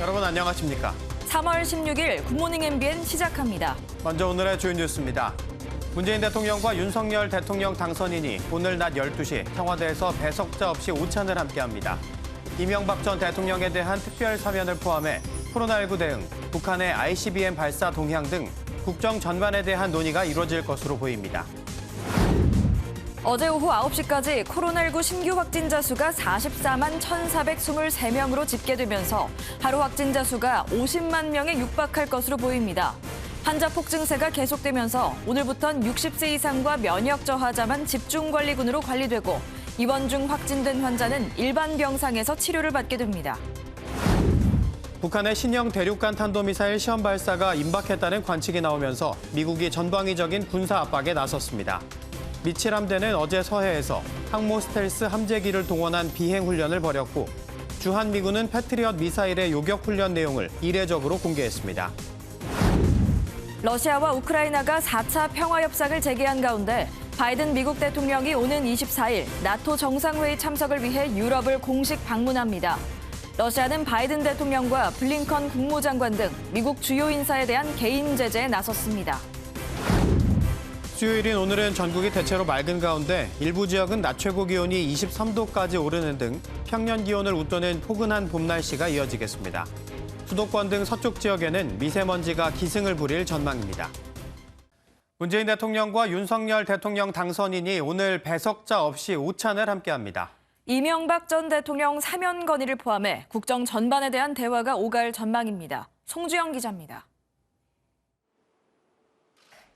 여러분 안녕하십니까? 3월 16일 굿모닝 MBN 시작합니다. 먼저 오늘의 주요 뉴스입니다. 문재인 대통령과 윤석열 대통령 당선인이 오늘 낮 12시 청와대에서 배석자 없이 오찬을 함께합니다. 이명박 전 대통령에 대한 특별 사면을 포함해 코로나19 대응, 북한의 ICBM 발사 동향 등 국정 전반에 대한 논의가 이루어질 것으로 보입니다. 어제 오후 9시까지 코로나19 신규 확진자 수가 44만 1,423명으로 집계되면서 하루 확진자 수가 50만 명에 육박할 것으로 보입니다. 환자 폭증세가 계속되면서 오늘부턴 60세 이상과 면역 저하자만 집중관리군으로 관리되고 입원 중 확진된 환자는 일반 병상에서 치료를 받게 됩니다. 북한의 신형 대륙간 탄도미사일 시험 발사가 임박했다는 관측이 나오면서 미국이 전방위적인 군사 압박에 나섰습니다. 미칠 함대는 어제 서해에서 항모 스텔스 함재기를 동원한 비행 훈련을 벌였고 주한미군은 패트리엇 미사일의 요격 훈련 내용을 이례적으로 공개했습니다. 러시아와 우크라이나가 4차 평화협상을 재개한 가운데 바이든 미국 대통령이 오는 24일 나토 정상회의 참석을 위해 유럽을 공식 방문합니다. 러시아는 바이든 대통령과 블링컨 국무장관 등 미국 주요 인사에 대한 개인 제재에 나섰습니다. 수요일인 오늘은 전국이 대체로 맑은 가운데 일부 지역은 낮 최고 기온이 23도까지 오르는 등 평년 기온을 웃도는 포근한 봄 날씨가 이어지겠습니다. 수도권 등 서쪽 지역에는 미세먼지가 기승을 부릴 전망입니다. 문재인 대통령과 윤석열 대통령 당선인이 오늘 배석자 없이 오찬을 함께합니다. 이명박 전 대통령 사면 건의를 포함해 국정 전반에 대한 대화가 오갈 전망입니다. 송주영 기자입니다.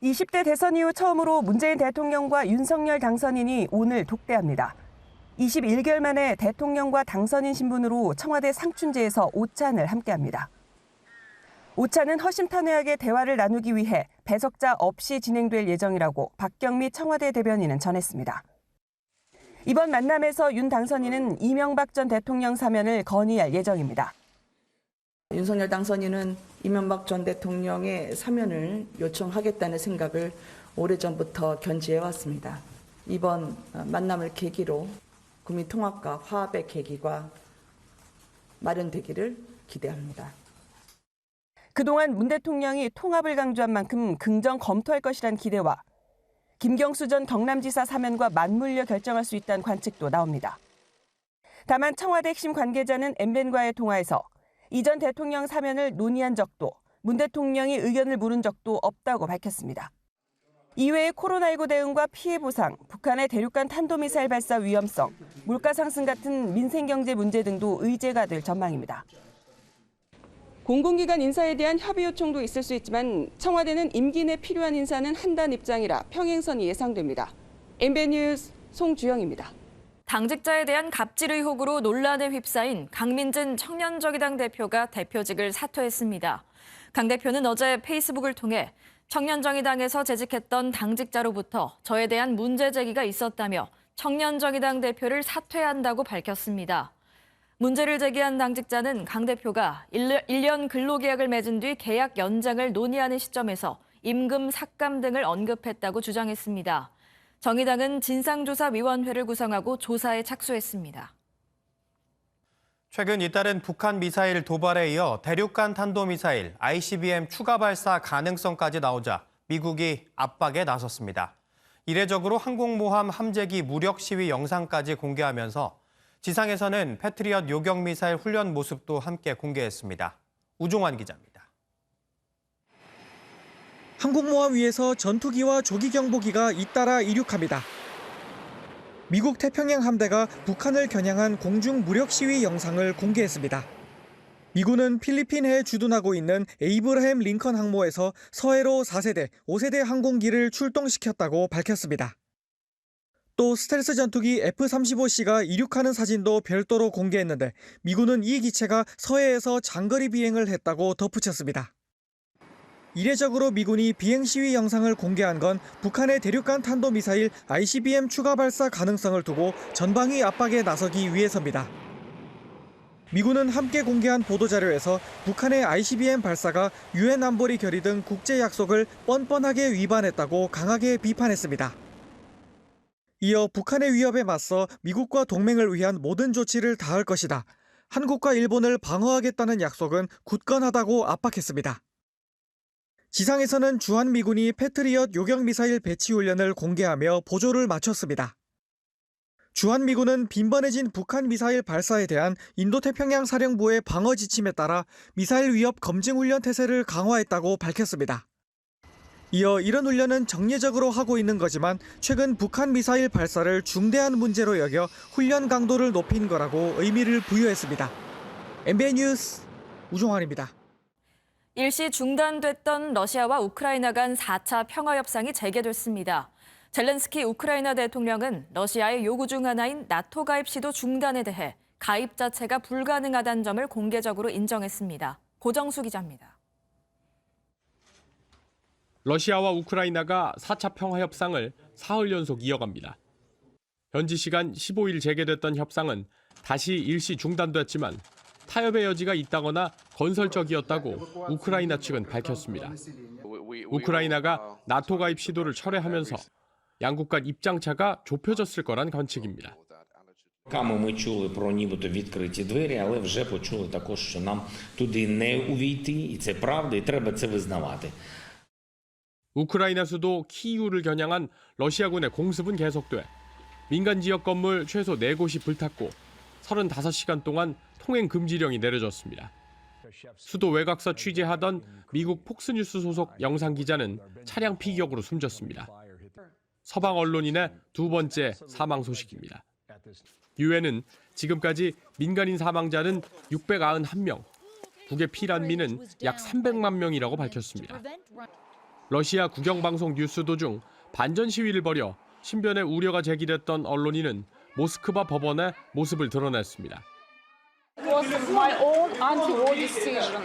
20대 대선 이후 처음으로 문재인 대통령과 윤석열 당선인이 오늘 독대합니다. 21개월 만에 대통령과 당선인 신분으로 청와대 상춘제에서 오찬을 함께합니다. 오찬은 허심탄회하게 대화를 나누기 위해 배석자 없이 진행될 예정이라고 박경미 청와대 대변인은 전했습니다. 이번 만남에서 윤 당선인은 이명박 전 대통령 사면을 건의할 예정입니다. 윤석열 당선인은 이명박 전 대통령의 사면을 요청하겠다는 생각을 오래전부터 견지해왔습니다. 이번 만남을 계기로 국민 통합과 화합의 계기가 마련되기를 기대합니다. 그동안 문 대통령이 통합을 강조한 만큼 긍정 검토할 것이란 기대와 김경수 전 경남지사 사면과 맞물려 결정할 수 있다는 관측도 나옵니다. 다만 청와대 핵심 관계자는 MBN과의 통화에서 이전 대통령 사면을 논의한 적도 문 대통령이 의견을 물은 적도 없다고 밝혔습니다. 이외에 코로나19 대응과 피해 보상, 북한의 대륙간 탄도미사일 발사 위험성, 물가 상승 같은 민생경제 문제 등도 의제가 될 전망입니다. 공공기관 인사에 대한 협의 요청도 있을 수 있지만 청와대는 임기 내 필요한 인사는 한다는 입장이라 평행선이 예상됩니다. MBN 뉴스 송주영입니다. 당직자에 대한 갑질 의혹으로 논란에 휩싸인 강민진 청년정의당 대표가 대표직을 사퇴했습니다. 강 대표는 어제 페이스북을 통해 청년정의당에서 재직했던 당직자로부터 저에 대한 문제 제기가 있었다며 청년정의당 대표를 사퇴한다고 밝혔습니다. 문제를 제기한 당직자는 강 대표가 1년 근로계약을 맺은 뒤 계약 연장을 논의하는 시점에서 임금 삭감 등을 언급했다고 주장했습니다. 정의당은 진상조사위원회를 구성하고 조사에 착수했습니다. 최근 잇따른 북한 미사일 도발에 이어 대륙간 탄도미사일 ICBM 추가 발사 가능성까지 나오자 미국이 압박에 나섰습니다. 이례적으로 항공모함 함재기 무력 시위 영상까지 공개하면서 지상에서는 패트리엇 요격 미사일 훈련 모습도 함께 공개했습니다. 우종환 기자입니다. 항공모함 위에서 전투기와 조기경보기가 잇따라 이륙합니다. 미국 태평양 함대가 북한을 겨냥한 공중 무력 시위 영상을 공개했습니다. 미군은 필리핀해에 주둔하고 있는 에이브라햄 링컨 항모에서 서해로 4세대, 5세대 항공기를 출동시켰다고 밝혔습니다. 또 스텔스 전투기 F-35C가 이륙하는 사진도 별도로 공개했는데 미군은 이 기체가 서해에서 장거리 비행을 했다고 덧붙였습니다. 이례적으로 미군이 비행 시위 영상을 공개한 건 북한의 대륙간 탄도미사일 ICBM 추가 발사 가능성을 두고 전방위 압박에 나서기 위해서입니다. 미군은 함께 공개한 보도자료에서 북한의 ICBM 발사가 유엔 안보리 결의 등 국제 약속을 뻔뻔하게 위반했다고 강하게 비판했습니다. 이어 북한의 위협에 맞서 미국과 동맹을 위한 모든 조치를 다할 것이다. 한국과 일본을 방어하겠다는 약속은 굳건하다고 압박했습니다. 지상에서는 주한미군이 패트리엇 요격미사일 배치 훈련을 공개하며 보조를 맞췄습니다. 주한미군은 빈번해진 북한 미사일 발사에 대한 인도태평양 사령부의 방어 지침에 따라 미사일 위협 검증 훈련 태세를 강화했다고 밝혔습니다. 이어 이런 훈련은 정례적으로 하고 있는 거지만 최근 북한 미사일 발사를 중대한 문제로 여겨 훈련 강도를 높인 거라고 의미를 부여했습니다. MBN 뉴스 우종환입니다. 일시 중단됐던 러시아와 우크라이나 간 4차 평화협상이 재개됐습니다. 젤렌스키 우크라이나 대통령은 러시아의 요구 중 하나인 나토 가입 시도 중단에 대해 가입 자체가 불가능하다는 점을 공개적으로 인정했습니다. 고정수 기자입니다. 러시아와 우크라이나가 4차 평화협상을 사흘 연속 이어갑니다. 현지 시간 15일 재개됐던 협상은 다시 일시 중단됐지만 타협의 여지가 있다거나 건설적이었다고 우크라이나 측은 밝혔습니다. 우크라이나가 나토 가입 시도를 철회하면서 양국 간 입장차가 좁혀졌을 거란 관측입니다. Ми чули про нібито відкриті двері, але вже почули також, що нам туди не увійти, і це правда, і треба це визнавати. 우크라이나 수도 키이우를 겨냥한 러시아군의 공습은 계속돼 민간 지역 건물 최소 4곳이 불탔고 35시간 동안 통행 금지령이 내려졌습니다. 수도 외곽서 취재하던 미국 폭스뉴스 소속 영상 기자는 차량 피격으로 숨졌습니다. 서방 언론인의 두 번째 사망 소식입니다. 유엔은 지금까지 민간인 사망자는 691명, 북의 피난민은 약 300만 명이라고 밝혔습니다. 러시아 국영방송 뉴스도 중 반전 시위를 벌여 신변의 우려가 제기됐던 언론인은 모스크바 법원에 모습을 드러냈습니다. It was my own anti-war decision.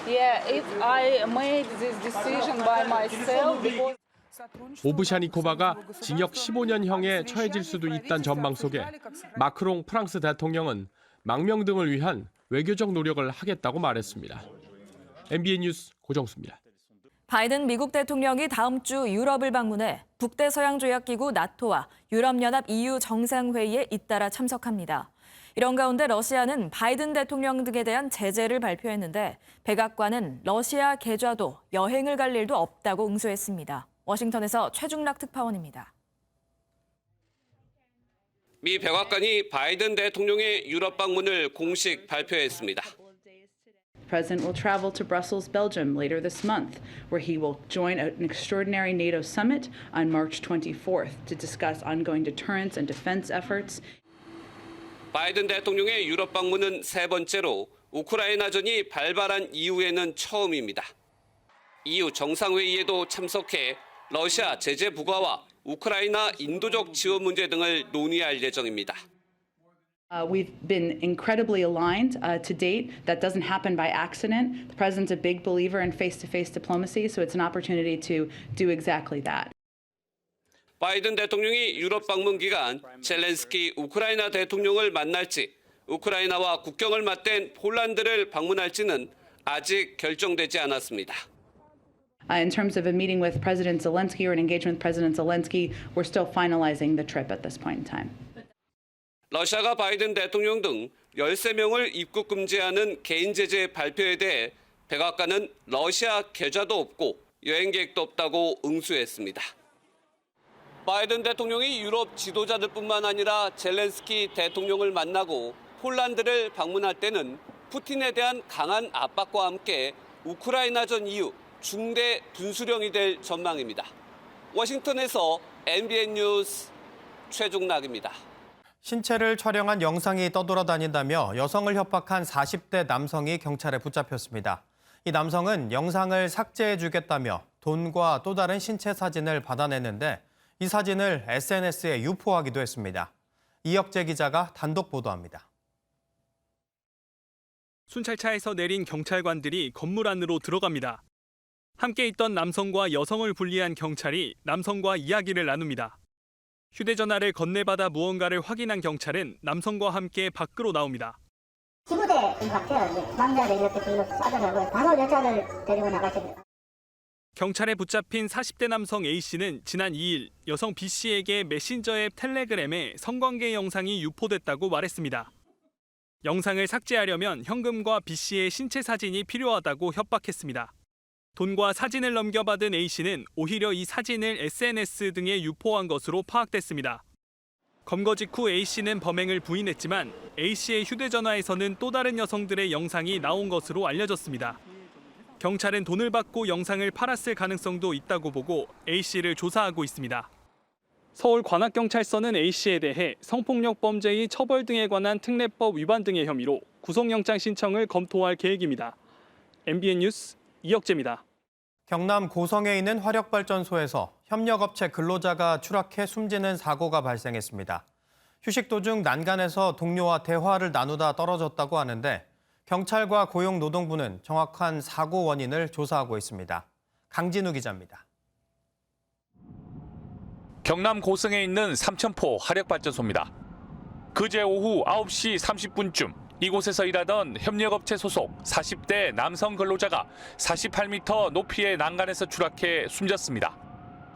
Yeah, I made this decision by myself because 오브샤니코바가 징역 15년형에 처해질 수도 있다는 전망 속에 마크롱 프랑스 대통령은 망명 등을 위한 외교적 노력을 하겠다고 말했습니다. MBN 뉴스 고정수입니다. 바이든 미국 대통령이 다음 주 유럽을 방문해 북대서양조약기구 나토와 유럽연합 EU 정상회의에 잇따라 참석합니다. 이런 가운데 러시아는 바이든 대통령 등에 대한 제재를 발표했는데 백악관은 러시아 계좌도 여행을 갈 일도 없다고 응수했습니다. 워싱턴에서 최중락 특파원입니다. 미 백악관이 바이든 대통령의 유럽 방문을 공식 발표했습니다. The president will travel to Brussels, Belgium later this month, where he will join an extraordinary NATO summit on March 24th to discuss ongoing deterrence and defense efforts. 바이든 대통령의 유럽 방문은 세 번째로 우크라이나전이 발발한 이후에는 처음입니다. EU 정상회의에도 참석해 러시아 제재 부과와 우크라이나 인도적 지원 문제 등을 논의할 예정입니다. We've been incredibly aligned to date. That doesn't happen by accident. The president's a big believer in face-to-face diplomacy, so it's an opportunity to do exactly that. 바이든 대통령이 유럽 방문 기간 젤렌스키 우크라이나 대통령을 만날지 우크라이나와 국경을 맞댄 폴란드를 방문할지는 아직 결정되지 않았습니다. In terms of a meeting with President Zelensky or an engagement with President Zelensky, we're still finalizing the trip at this point in time. 러시아가 바이든 대통령 등 13명을 입국 금지하는 개인 제재 발표에 대해 백악관은 러시아 계좌도 없고 여행 계획도 없다고 응수했습니다. 바이든 대통령이 유럽 지도자들뿐만 아니라 젤렌스키 대통령을 만나고 폴란드를 방문할 때는 푸틴에 대한 강한 압박과 함께 우크라이나전 이후 중대 분수령이 될 전망입니다. 워싱턴에서 MBN 뉴스 최종락입니다. 신체를 촬영한 영상이 떠돌아다닌다며 여성을 협박한 40대 남성이 경찰에 붙잡혔습니다. 이 남성은 영상을 삭제해주겠다며 돈과 또 다른 신체 사진을 받아냈는데 이 사진을 SNS에 유포하기도 했습니다. 이혁재 기자가 단독 보도합니다. 순찰차에서 내린 경찰관들이 건물 안으로 들어갑니다. 함께 있던 남성과 여성을 분리한 경찰이 남성과 이야기를 나눕니다. 휴대전화를 건네받아 무언가를 확인한 경찰은 남성과 함께 밖으로 나옵니다. 지부대 같아요. 남자를 이렇게 불러서 싸더라고요. 바로 여자를 데리고 나가십니다. 경찰에 붙잡힌 40대 남성 A씨는 지난 2일 여성 B씨에게 메신저 앱 텔레그램에 성관계 영상이 유포됐다고 말했습니다. 영상을 삭제하려면 현금과 B 씨의 신체 사진이 필요하다고 협박했습니다. 돈과 사진을 넘겨받은 A 씨는 오히려 이 사진을 SNS 등에 유포한 것으로 파악됐습니다. 검거 직후 A 씨는 범행을 부인했지만 A 씨의 휴대전화에서는 또 다른 여성들의 영상이 나온 것으로 알려졌습니다. 경찰은 돈을 받고 영상을 팔았을 가능성도 있다고 보고 A 씨를 조사하고 있습니다. 서울관악경찰서는 A 씨에 대해 성폭력 범죄의 처벌 등에 관한 특례법 위반 등의 혐의로 구속영장 신청을 검토할 계획입니다. MBN 뉴스 이혁재입니다. 경남 고성에 있는 화력발전소에서 협력업체 근로자가 추락해 숨지는 사고가 발생했습니다. 휴식 도중 난간에서 동료와 대화를 나누다 떨어졌다고 하는데 경찰과 고용노동부는 정확한 사고 원인을 조사하고 있습니다. 강진우 기자입니다. 경남 고성에 있는 삼천포 화력발전소입니다. 그제 오후 9시 30분쯤 이곳에서 일하던 협력업체 소속 40대 남성 근로자가 48m 높이의 난간에서 추락해 숨졌습니다.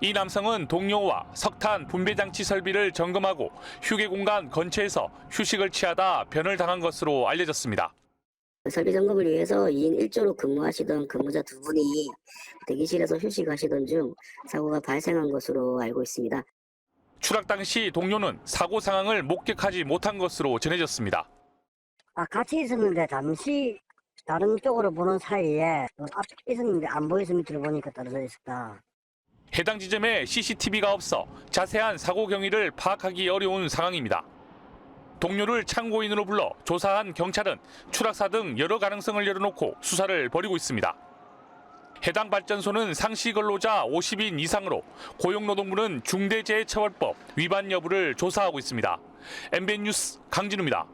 이 남성은 동료와 석탄 분배장치 설비를 점검하고 휴게 공간 근처에서 휴식을 취하다 변을 당한 것으로 알려졌습니다. 설비 점검을 위해서 2인 1조로 근무하시던 근무자 두 분이 대기실에서 휴식하시던 중 사고가 발생한 것으로 알고 있습니다. 추락 당시 동료는 사고 상황을 목격하지 못한 것으로 전해졌습니다. 같이 있었는데 잠시 다른 쪽으로 보는 사이에 앞에 있었는데 안 보여서 밑으로 보니까 떨어져 있었다. 해당 지점에 CCTV가 없어 자세한 사고 경위를 파악하기 어려운 상황입니다. 동료를 참고인으로 불러 조사한 경찰은 추락사 등 여러 가능성을 열어놓고 수사를 벌이고 있습니다. 해당 발전소는 상시 근로자 50인 이상으로 고용노동부는 중대재해처벌법 위반 여부를 조사하고 있습니다. MBN 뉴스 강진우입니다.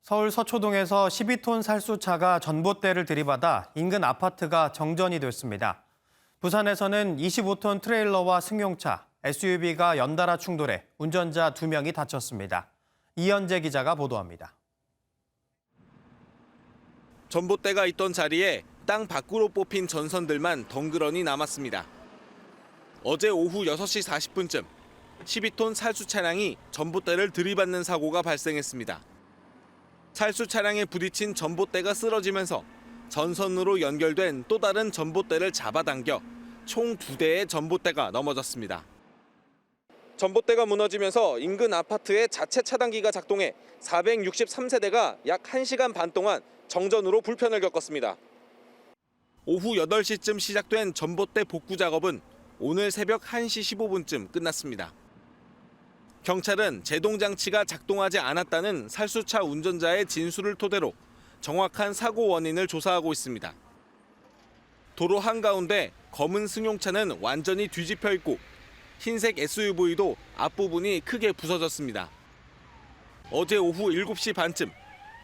서울 서초동에서 12톤 살수차가 전봇대를 들이받아 인근 아파트가 정전이 됐습니다. 부산에서는 25톤 트레일러와 승용차, SUV가 연달아 충돌해 운전자 2명이 다쳤습니다. 이현재 기자가 보도합니다. 전봇대가 있던 자리에 땅 밖으로 뽑힌 전선들만 덩그러니 남았습니다. 어제 오후 6시 40분쯤 12톤 살수 차량이 전봇대를 들이받는 사고가 발생했습니다. 살수 차량에 부딪힌 전봇대가 쓰러지면서 전선으로 연결된 또 다른 전봇대를 잡아당겨 총 2대의 전봇대가 넘어졌습니다. 전봇대가 무너지면서 인근 아파트의 자체 차단기가 작동해 463세대가 약 1시간 반 동안 정전으로 불편을 겪었습니다. 오후 8시쯤 시작된 전봇대 복구 작업은 오늘 새벽 1시 15분쯤 끝났습니다. 경찰은 제동장치가 작동하지 않았다는 살수차 운전자의 진술을 토대로 정확한 사고 원인을 조사하고 있습니다. 도로 한가운데 검은 승용차는 완전히 뒤집혀 있고 흰색 SUV도 앞부분이 크게 부서졌습니다. 어제 오후 7시 반쯤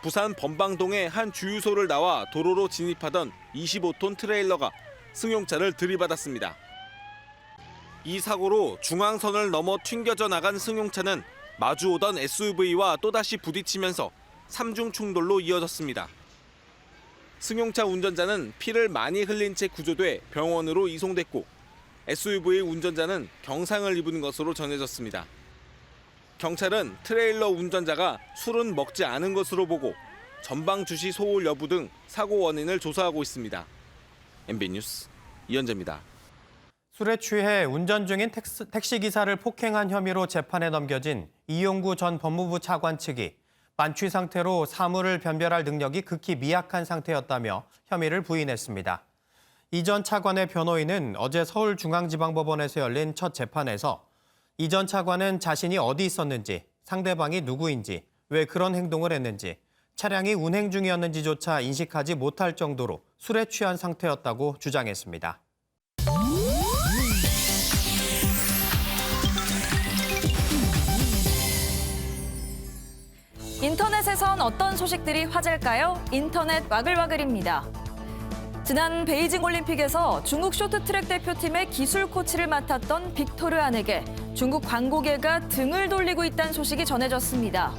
부산 범방동의 한 주유소를 나와 도로로 진입하던 25톤 트레일러가 승용차를 들이받았습니다. 이 사고로 중앙선을 넘어 튕겨져 나간 승용차는 마주오던 SUV와 또다시 부딪히면서 3중 충돌로 이어졌습니다. 승용차 운전자는 피를 많이 흘린 채 구조돼 병원으로 이송됐고 SUV 운전자는 경상을 입은 것으로 전해졌습니다. 경찰은 트레일러 운전자가 술은 먹지 않은 것으로 보고 전방 주시 소홀 여부 등 사고 원인을 조사하고 있습니다. MBN 뉴스 이현재입니다. 술에 취해 운전 중인 택시기사를 폭행한 혐의로 재판에 넘겨진 이용구 전 법무부 차관 측이 만취 상태로 사물을 변별할 능력이 극히 미약한 상태였다며 혐의를 부인했습니다. 이 전 차관의 변호인은 어제 서울중앙지방법원에서 열린 첫 재판에서 이 전 차관은 자신이 어디 있었는지, 상대방이 누구인지, 왜 그런 행동을 했는지, 차량이 운행 중이었는지조차 인식하지 못할 정도로 술에 취한 상태였다고 주장했습니다. 인터넷에선 어떤 소식들이 화제일까요? 인터넷 와글와글입니다. 지난 베이징 올림픽에서 중국 쇼트트랙 대표팀의 기술 코치를 맡았던 빅토르 안에게 중국 광고계가 등을 돌리고 있다는 소식이 전해졌습니다.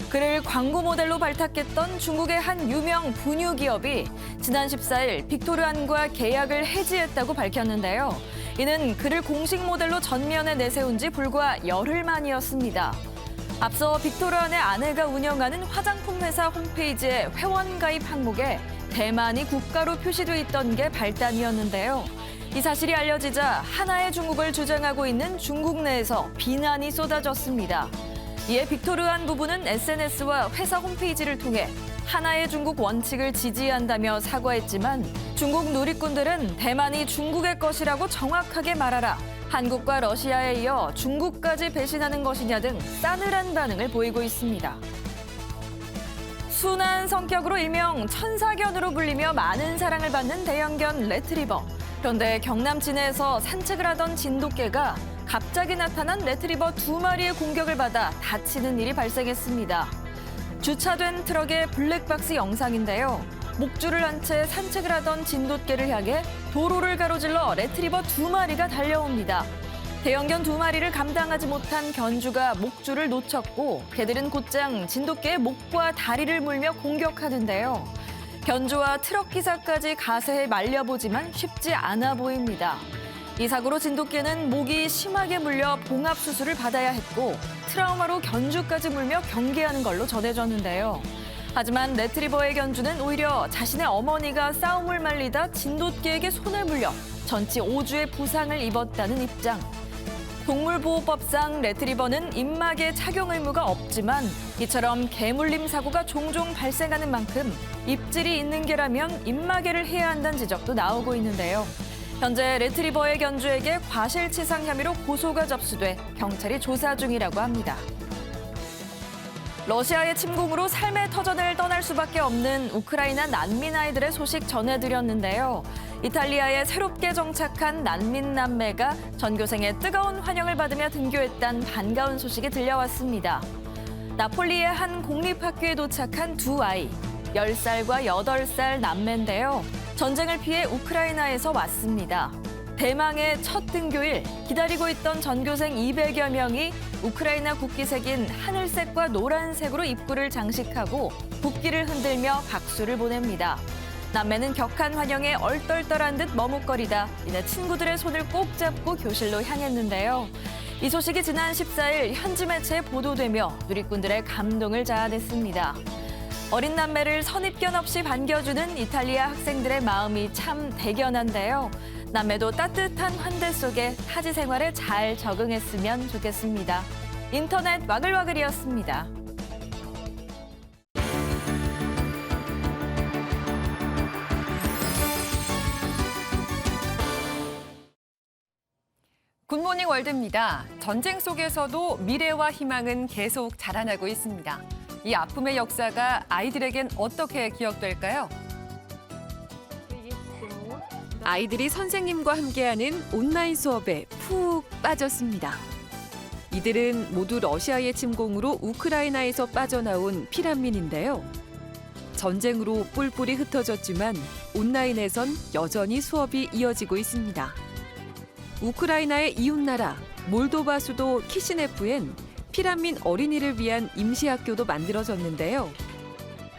그를 광고 모델로 발탁했던 중국의 한 유명 분유 기업이 지난 14일 빅토르 안과 계약을 해지했다고 밝혔는데요. 이는 그를 공식 모델로 전면에 내세운 지 불과 열흘 만이었습니다. 앞서 빅토르안의 아내가 운영하는 화장품 회사 홈페이지에 회원 가입 항목에 대만이 국가로 표시돼 있던 게 발단이었는데요. 이 사실이 알려지자 하나의 중국을 주장하고 있는 중국 내에서 비난이 쏟아졌습니다. 이에 빅토르안 부부는 SNS와 회사 홈페이지를 통해 하나의 중국 원칙을 지지한다며 사과했지만 중국 누리꾼들은 대만이 중국의 것이라고 정확하게 말하라, 한국과 러시아에 이어 중국까지 배신하는 것이냐 등 싸늘한 반응을 보이고 있습니다. 순한 성격으로 일명 천사견으로 불리며 많은 사랑을 받는 대형견 레트리버. 그런데 경남 진해에서 산책을 하던 진돗개가 갑자기 나타난 레트리버 2마리의 공격을 받아 다치는 일이 발생했습니다. 주차된 트럭의 블랙박스 영상인데요. 목줄을 한 채 산책을 하던 진돗개를 향해 도로를 가로질러 레트리버 2마리가 달려옵니다. 대형견 2마리를 감당하지 못한 견주가 목줄을 놓쳤고 개들은 곧장 진돗개의 목과 다리를 물며 공격하는데요. 견주와 트럭 기사까지 가세해 말려보지만 쉽지 않아 보입니다. 이 사고로 진돗개는 목이 심하게 물려 봉합 수술을 받아야 했고 트라우마로 견주까지 물며 경계하는 걸로 전해졌는데요. 하지만 레트리버의 견주는 오히려 자신의 어머니가 싸움을 말리다 진돗개에게 손을 물려 전치 5주의 부상을 입었다는 입장. 동물보호법상 레트리버는 입막에 착용 의무가 없지만 이처럼 개물림 사고가 종종 발생하는 만큼 입질이 있는 개라면 입마개를 해야 한다는 지적도 나오고 있는데요. 현재 레트리버의 견주에게 과실치상 혐의로 고소가 접수돼 경찰이 조사 중이라고 합니다. 러시아의 침공으로 삶의 터전을 떠날 수밖에 없는 우크라이나 난민 아이들의 소식 전해드렸는데요. 이탈리아에 새롭게 정착한 난민 남매가 전교생의 뜨거운 환영을 받으며 등교했다는 반가운 소식이 들려왔습니다. 나폴리의 한 공립학교에 도착한 두 아이, 10살과 8살 남매인데요. 전쟁을 피해 우크라이나에서 왔습니다. 대망의 첫 등교일, 기다리고 있던 전교생 200여 명이 우크라이나 국기색인 하늘색과 노란색으로 입구를 장식하고 국기를 흔들며 박수를 보냅니다. 남매는 격한 환영에 얼떨떨한 듯 머뭇거리다 이내 친구들의 손을 꼭 잡고 교실로 향했는데요. 이 소식이 지난 14일 현지 매체에 보도되며 누리꾼들의 감동을 자아냈습니다. 어린 남매를 선입견 없이 반겨주는 이탈리아 학생들의 마음이 참 대견한데요. 남매도 따뜻한 환대 속에 타지 생활에 잘 적응했으면 좋겠습니다. 인터넷 와글와글이었습니다. 굿모닝 월드입니다. 전쟁 속에서도 미래와 희망은 계속 자라나고 있습니다. 이 아픔의 역사가 아이들에겐 어떻게 기억될까요? 아이들이 선생님과 함께하는 온라인 수업에 푹 빠졌습니다. 이들은 모두 러시아의 침공으로 우크라이나에서 빠져나온 피난민인데요. 전쟁으로 뿔뿔이 흩어졌지만 온라인에선 여전히 수업이 이어지고 있습니다. 우크라이나의 이웃나라 몰도바 수도 키시네프엔 피난민 어린이를 위한 임시학교도 만들어졌는데요.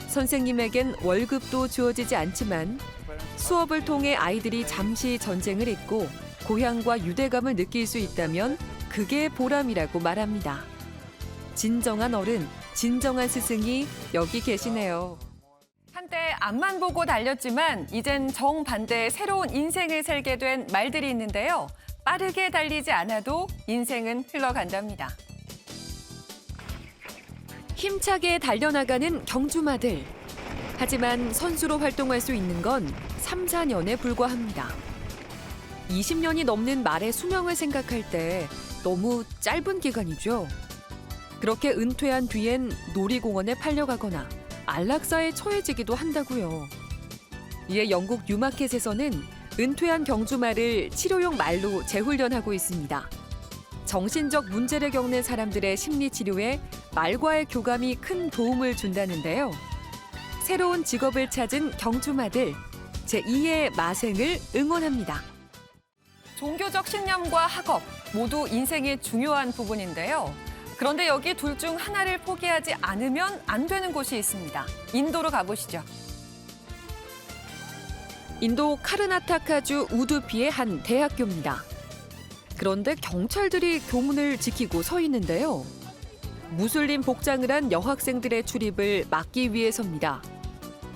선생님에겐 월급도 주어지지 않지만 수업을 통해 아이들이 잠시 전쟁을 잊고 고향과 유대감을 느낄 수 있다면 그게 보람이라고 말합니다. 진정한 어른, 진정한 스승이 여기 계시네요. 한때 앞만 보고 달렸지만 이젠 정반대의 새로운 인생을 살게 된 말들이 있는데요. 빠르게 달리지 않아도 인생은 흘러간답니다. 힘차게 달려나가는 경주마들. 하지만 선수로 활동할 수 있는 건 3, 4년에 불과합니다. 20년이 넘는 말의 수명을 생각할 때 너무 짧은 기간이죠. 그렇게 은퇴한 뒤엔 놀이공원에 팔려가거나 안락사에 처해지기도 한다고요. 이에 영국 뉴마켓에서는 은퇴한 경주말을 치료용 말로 재훈련하고 있습니다. 정신적 문제를 겪는 사람들의 심리 치료에 말과의 교감이 큰 도움을 준다는데요. 새로운 직업을 찾은 경주마들, 제2의 마생을 응원합니다. 종교적 신념과 학업 모두 인생의 중요한 부분인데요. 그런데 여기 둘 중 하나를 포기하지 않으면 안 되는 곳이 있습니다. 인도로 가보시죠. 인도 카르나타카주 우두피의 한 대학교입니다. 그런데 경찰들이 교문을 지키고 서 있는데요. 무슬림 복장을 한 여학생들의 출입을 막기 위해서입니다.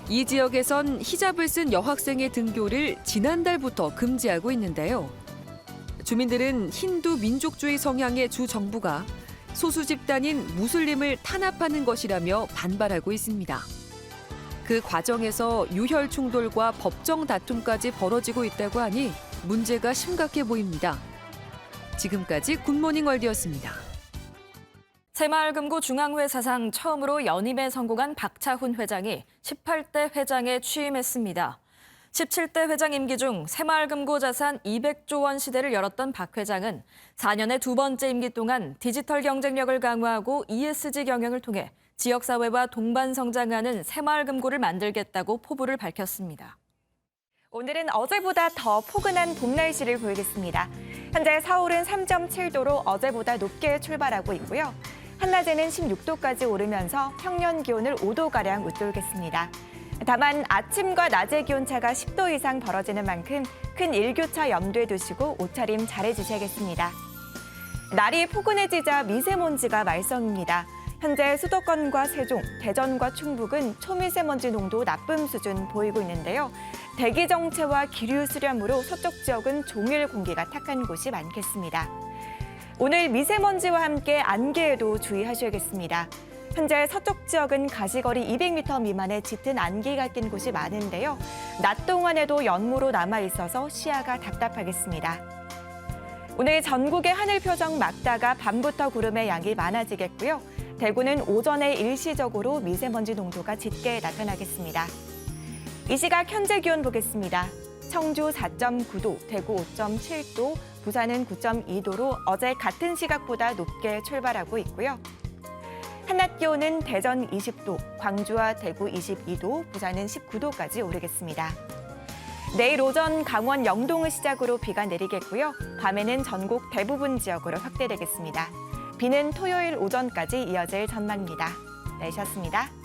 이 지역에선 히잡을 쓴 여학생의 등교를 지난달부터 금지하고 있는데요. 주민들은 힌두 민족주의 성향의 주 정부가 소수 집단인 무슬림을 탄압하는 것이라며 반발하고 있습니다. 그 과정에서 유혈 충돌과 법정 다툼까지 벌어지고 있다고 하니 문제가 심각해 보입니다. 지금까지 굿모닝 월드였습니다. 새마을금고 중앙회 사상 처음으로 연임에 성공한 박차훈 회장이 18대 회장에 취임했습니다. 17대 회장 임기 중 새마을금고 자산 200조 원 시대를 열었던 박 회장은 4년의 두 번째 임기 동안 디지털 경쟁력을 강화하고 ESG 경영을 통해 지역사회와 동반 성장하는 새마을금고를 만들겠다고 포부를 밝혔습니다. 오늘은 어제보다 더 포근한 봄 날씨를 보이겠습니다. 현재 서울은 3.7도로 어제보다 높게 출발하고 있고요. 한낮에는 16도까지 오르면서 평년 기온을 5도가량 웃돌겠습니다. 다만 아침과 낮의 기온차가 10도 이상 벌어지는 만큼 큰 일교차 염두에 두시고 옷차림 잘해주셔야겠습니다. 날이 포근해지자 미세먼지가 말썽입니다. 현재 수도권과 세종, 대전과 충북은 초미세먼지 농도 나쁨 수준 보이고 있는데요. 대기 정체와 기류 수렴으로 서쪽 지역은 종일 공기가 탁한 곳이 많겠습니다. 오늘 미세먼지와 함께 안개에도 주의하셔야겠습니다. 현재 서쪽 지역은 가시거리 200m 미만의 짙은 안개가 낀 곳이 많은데요. 낮 동안에도 연무로 남아있어서 시야가 답답하겠습니다. 오늘 전국의 하늘 표정 맑다가 밤부터 구름의 양이 많아지겠고요. 대구는 오전에 일시적으로 미세먼지 농도가 짙게 나타나겠습니다. 이 시각 현재 기온 보겠습니다. 청주 4.9도, 대구 5.7도, 부산은 9.2도로 어제 같은 시각보다 높게 출발하고 있고요. 한낮 기온은 대전 20도, 광주와 대구 22도, 부산은 19도까지 오르겠습니다. 내일 오전 강원 영동을 시작으로 비가 내리겠고요. 밤에는 전국 대부분 지역으로 확대되겠습니다. 비는 토요일 오전까지 이어질 전망입니다. 날씨였습니다.